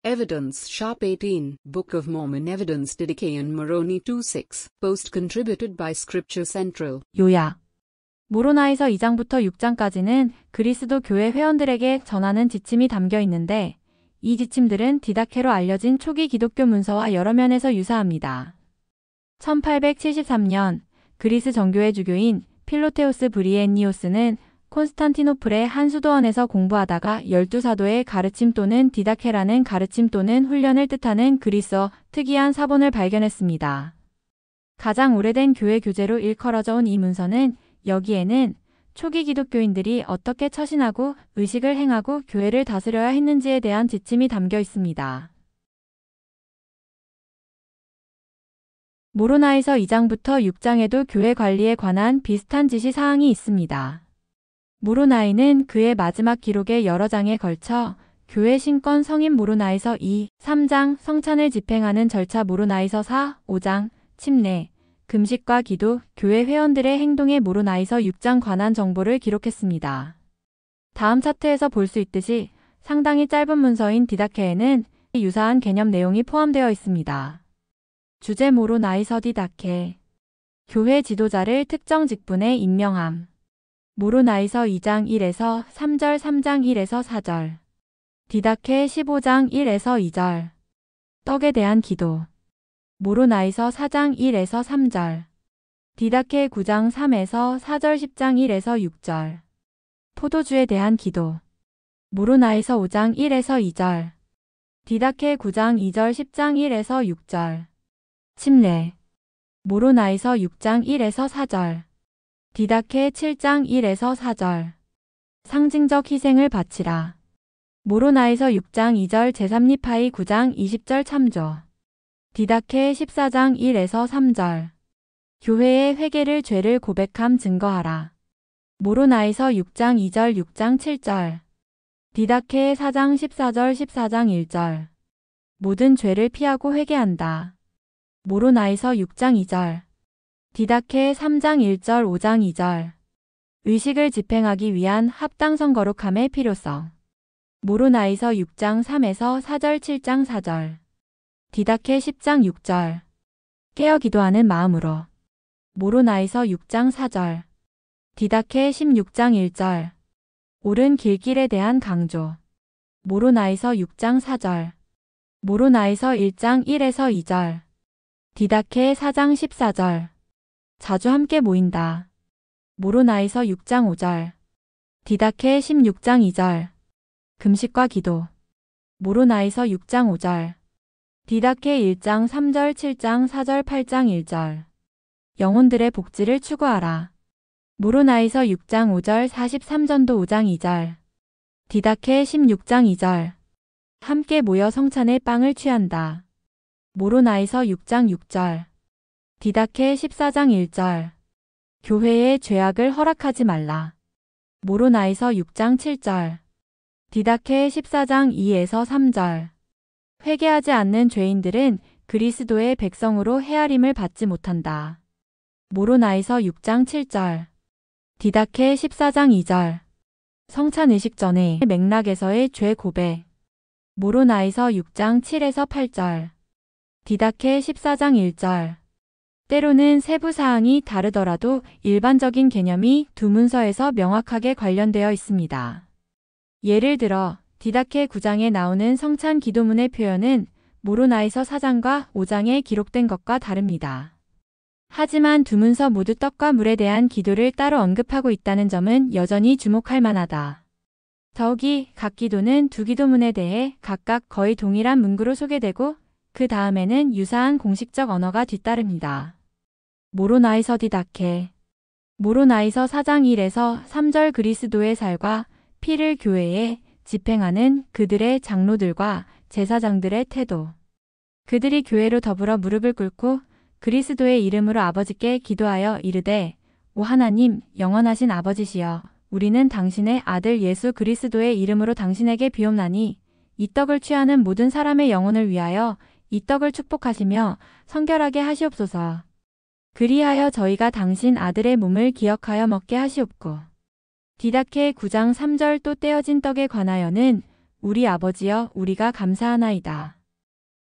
Evidence Sharp 18, Book of Mormon Evidence Didache and Moroni 2:6, post contributed by Scripture Central. 요약. 모로나에서 2장부터 6장까지는 그리스도 교회 회원들에게 전하는 지침이 담겨 있는데 이 지침들은 디다케로 알려진 초기 기독교 문서와 여러 면에서 유사합니다. 1873년 그리스 정교회 주교인 필로테오스 브리엔니오스는 콘스탄티노플의 한 수도원에서 공부하다가 12사도의 가르침 또는 디다케라는 가르침 또는 훈련을 뜻하는 그리스어 특이한 사본을 발견했습니다. 가장 오래된 교회 교재로 일컬어져 온 이 문서는 여기에는 초기 기독교인들이 어떻게 처신하고 의식을 행하고 교회를 다스려야 했는지에 대한 지침이 담겨 있습니다. 모로나에서 2장부터 6장에도 교회 관리에 관한 비슷한 지시사항이 있습니다. 모로나이는 그의 마지막 기록의 여러 장에 걸쳐 교회 신권 성인 모로나에서 2, 3장 성찬을 집행하는 절차 모로나에서 4, 5장 침례, 금식과 기도, 교회 회원들의 행동에 모로나에서 6장 관한 정보를 기록했습니다. 다음 차트에서 볼 수 있듯이 상당히 짧은 문서인 디다케에는 유사한 개념 내용이 포함되어 있습니다. 주제 모로나에서 디다케, 교회 지도자를 특정 직분에 임명함. 모로나에서 2장 1에서 3절 3장 1에서 4절 디다케 15장 1에서 2절 떡에 대한 기도 모로나에서 4장 1에서 3절 디다케 9장 3에서 4절 10장 1에서 6절 포도주에 대한 기도 모로나에서 5장 1에서 2절 디다케 9장 2절 10장 1에서 6절 침례 모로나에서 6장 1에서 4절 디다케 7장 1에서 4절 상징적 희생을 바치라 모로나에서 6장 2절 제3리파이 9장 20절 참조 디다케 14장 1에서 3절 교회의 회개를 죄를 고백함 증거하라 모로나에서 6장 2절 6장 7절 디다케 4장 14절 14장 1절 모든 죄를 피하고 회개한다 모로나에서 6장 2절 디다케 3장 1절 5장 2절 의식을 집행하기 위한 합당성 거룩함의 필요성 모로나에서 6장 3에서 4절 7장 4절 디다케 10장 6절 깨어 기도하는 마음으로 모로나에서 6장 4절 디다케 16장 1절 옳은 길길에 대한 강조 모로나에서 6장 4절 모로나에서 1장 1에서 2절 디다케 4장 14절 자주 함께 모인다. 모로나에서 6장 5절 디다케 16장 2절 금식과 기도 모로나에서 6장 5절 디다케 1장 3절 7장 4절 8장 1절 영혼들의 복지를 추구하라. 모로나에서 6장 5절 43전도 5장 2절 디다케 16장 2절 함께 모여 성찬의 빵을 취한다. 모로나에서 6장 6절 디다케 14장 1절 교회의 죄악을 허락하지 말라. 모로나에서 6장 7절 디다케 14장 2에서 3절 회개하지 않는 죄인들은 그리스도의 백성으로 헤아림을 받지 못한다. 모로나에서 6장 7절 디다케 14장 2절 성찬 의식 전의 맥락에서의 죄 고백 모로나에서 6장 7에서 8절 디다케 14장 1절 때로는 세부 사항이 다르더라도 일반적인 개념이 두 문서에서 명확하게 관련되어 있습니다. 예를 들어 디다케 9장에 나오는 성찬 기도문의 표현은 모로나에서 4장과 5장에 기록된 것과 다릅니다. 하지만 두 문서 모두 떡과 물에 대한 기도를 따로 언급하고 있다는 점은 여전히 주목할 만하다. 더욱이 각 기도는 두 기도문에 대해 각각 거의 동일한 문구로 소개되고 그 다음에는 유사한 공식적 언어가 뒤따릅니다. 모로나에서 디다케 모로나에서 4장 1에서 3절 그리스도의 살과 피를 교회에 집행하는 그들의 장로들과 제사장들의 태도 그들이 교회로 더불어 무릎을 꿇고 그리스도의 이름으로 아버지께 기도하여 이르되 오 하나님 영원하신 아버지시여 우리는 당신의 아들 예수 그리스도의 이름으로 당신에게 비옵나니 이 떡을 취하는 모든 사람의 영혼을 위하여 이 떡을 축복하시며 성결하게 하시옵소서. 그리하여 저희가 당신 아들의 몸을 기억하여 먹게 하시옵고 디다케 9장 3절 또 떼어진 떡에 관하여는 우리 아버지여 우리가 감사하나이다.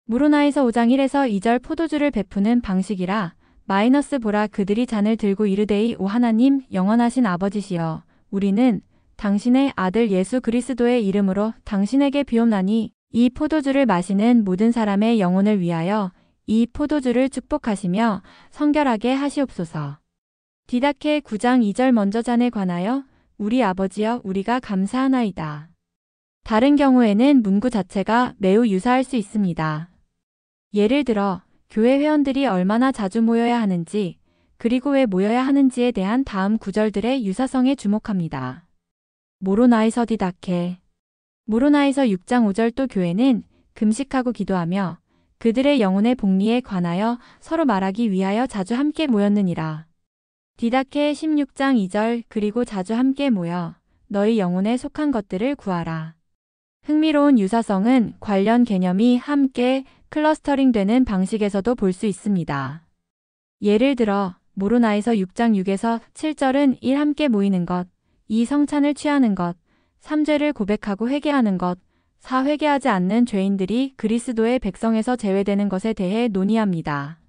무로나에서 5장 1에서 2절 포도주를 베푸는 방식이라. 마이너스 보라 그들이 잔을 들고 이르되이 오 하나님 영원하신 아버지시여 우리는 당신의 아들 예수 그리스도의 이름으로 당신에게 비옵나니 이 포도주를 마시는 모든 사람의 영혼을 위하여 이 포도주를 축복하시며 성결하게 하시옵소서. 디다케 9장 2절 먼저 잔에 관하여 우리 아버지여 우리가 감사하나이다. 다른 경우에는 문구 자체가 매우 유사할 수 있습니다. 예를 들어 교회 회원들이 얼마나 자주 모여야 하는지 그리고 왜 모여야 하는지에 대한 다음 구절들의 유사성에 주목합니다. 모로나에서 디다케 모로나에서 6장 5절 또 교회는 금식하고 기도하며 그들의 영혼의 복리에 관하여 서로 말하기 위하여 자주 함께 모였느니라. 디다케 16장 2절 그리고 자주 함께 모여 너희 영혼에 속한 것들을 구하라. 흥미로운 유사성은 관련 개념이 함께 클러스터링되는 방식에서도 볼 수 있습니다. 예를 들어 모로나에서 6장 6에서 7절은 1. 함께 모이는 것, 2. 성찬을 취하는 것, 3. 죄를 고백하고 회개하는 것, 4. 회개하지 않는 죄인들이 그리스도의 백성에서 제외되는 것에 대해 논의합니다.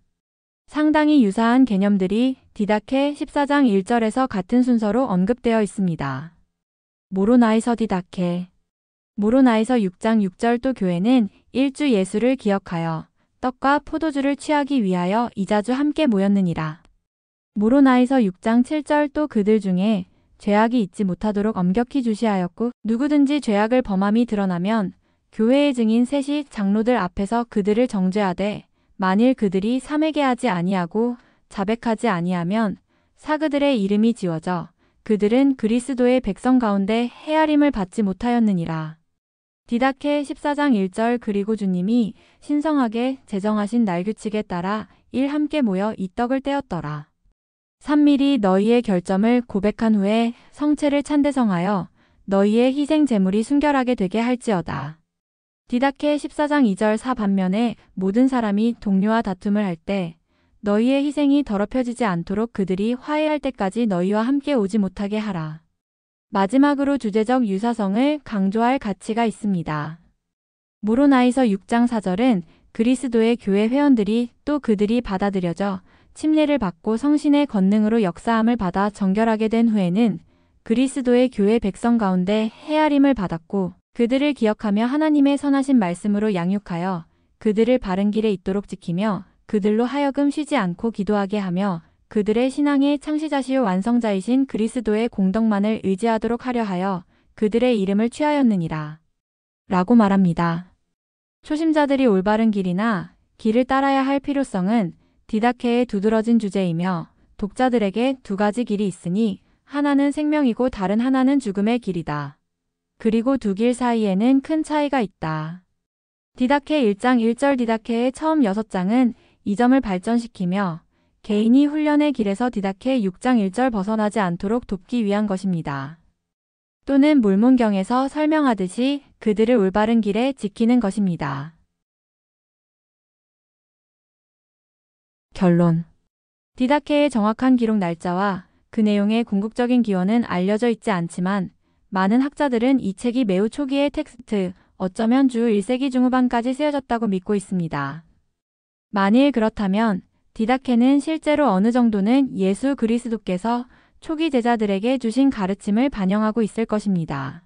상당히 유사한 개념들이 디다케 14장 1절에서 같은 순서로 언급되어 있습니다. 모로나에서 디다케 모로나에서 6장 6절 또 교회는 일주 예수를 기억하여 떡과 포도주를 취하기 위하여 이자주 함께 모였느니라. 모로나에서 6장 7절 또 그들 중에 죄악이 있지 못하도록 엄격히 주시하였고 누구든지 죄악을 범함이 드러나면 교회의 증인 셋이 장로들 앞에서 그들을 정죄하되 만일 그들이 삼회개하지 아니하고 자백하지 아니하면 사그들의 이름이 지워져 그들은 그리스도의 백성 가운데 헤아림을 받지 못하였느니라. 디다케 14장 1절 그리고 주님이 신성하게 제정하신 날규칙에 따라 1. 함께 모여 이 떡을 떼었더라. 3. 너희의 결점을 고백한 후에 성체를 찬대성하여 너희의 희생 제물이 순결하게 되게 할지어다. 디다케 14장 2절 4 반면에 모든 사람이 동료와 다툼을 할 때 너희의 희생이 더럽혀지지 않도록 그들이 화해할 때까지 너희와 함께 오지 못하게 하라. 마지막으로 주제적 유사성을 강조할 가치가 있습니다. 모로나에서 6장 4절은 그리스도의 교회 회원들이 또 그들이 받아들여져 침례를 받고 성신의 권능으로 역사함을 받아 정결하게 된 후에는 그리스도의 교회 백성 가운데 헤아림을 받았고 그들을 기억하며 하나님의 선하신 말씀으로 양육하여 그들을 바른 길에 있도록 지키며 그들로 하여금 쉬지 않고 기도하게 하며 그들의 신앙의 창시자시요 완성자이신 그리스도의 공덕만을 의지하도록 하려 하여 그들의 이름을 취하였느니라. 라고 말합니다. 초심자들이 올바른 길이나 길을 따라야 할 필요성은 디다케의 두드러진 주제이며 독자들에게 두 가지 길이 있으니 하나는 생명이고 다른 하나는 죽음의 길이다. 그리고 두 길 사이에는 큰 차이가 있다. 디다케 1장 1절 디다케의 처음 6장은 이 점을 발전시키며 개인이 훈련의 길에서 디다케 6장 1절 벗어나지 않도록 돕기 위한 것입니다. 또는 물문경에서 설명하듯이 그들을 올바른 길에 지키는 것입니다. 결론. 디다케의 정확한 기록 날짜와 그 내용의 궁극적인 기원은 알려져 있지 않지만 많은 학자들은 이 책이 매우 초기의 텍스트, 어쩌면 주 1세기 중후반까지 쓰여졌다고 믿고 있습니다. 만일 그렇다면 디다케는 실제로 어느 정도는 예수 그리스도께서 초기 제자들에게 주신 가르침을 반영하고 있을 것입니다.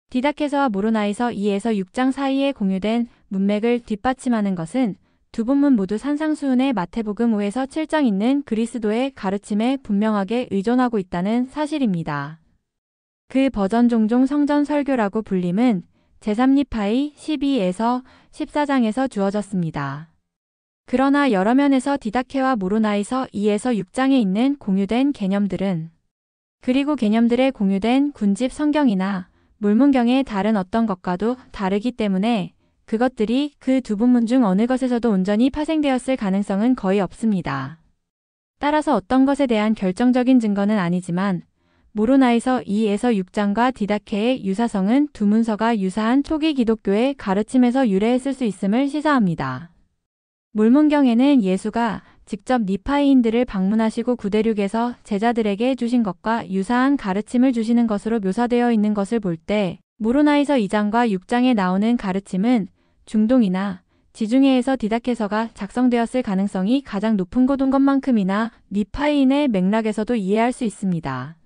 디다케서와 모로나에서 2에서 6장 사이에 공유된 문맥을 뒷받침하는 것은 두 본문 모두 산상수훈의 마태복음 5에서 7장 있는 그리스도의 가르침에 분명하게 의존하고 있다는 사실입니다. 그 버전 종종 성전 설교라고 불림은 제3리파이 12에서 14장에서 주어졌습니다. 그러나 여러 면에서 디다케와 모로나에서 2에서 6장에 있는 공유된 개념들은 그리고 개념들의 공유된 군집 성경이나 물문경의 다른 어떤 것과도 다르기 때문에 그것들이 그 두 본문 중 어느 것에서도 온전히 파생되었을 가능성은 거의 없습니다. 따라서 어떤 것에 대한 결정적인 증거는 아니지만 모로나에서 2에서 6장과 디다케의 유사성은 두 문서가 유사한 초기 기독교의 가르침에서 유래했을 수 있음을 시사합니다. 물문경에는 예수가 직접 니파이인들을 방문하시고 구대륙에서 제자들에게 주신 것과 유사한 가르침을 주시는 것으로 묘사되어 있는 것을 볼 때 모로나이서 2장과 6장에 나오는 가르침은 중동이나 지중해에서 디다케서가 작성되었을 가능성이 가장 높은 곳인 것만큼이나 니파이인의 맥락에서도 이해할 수 있습니다.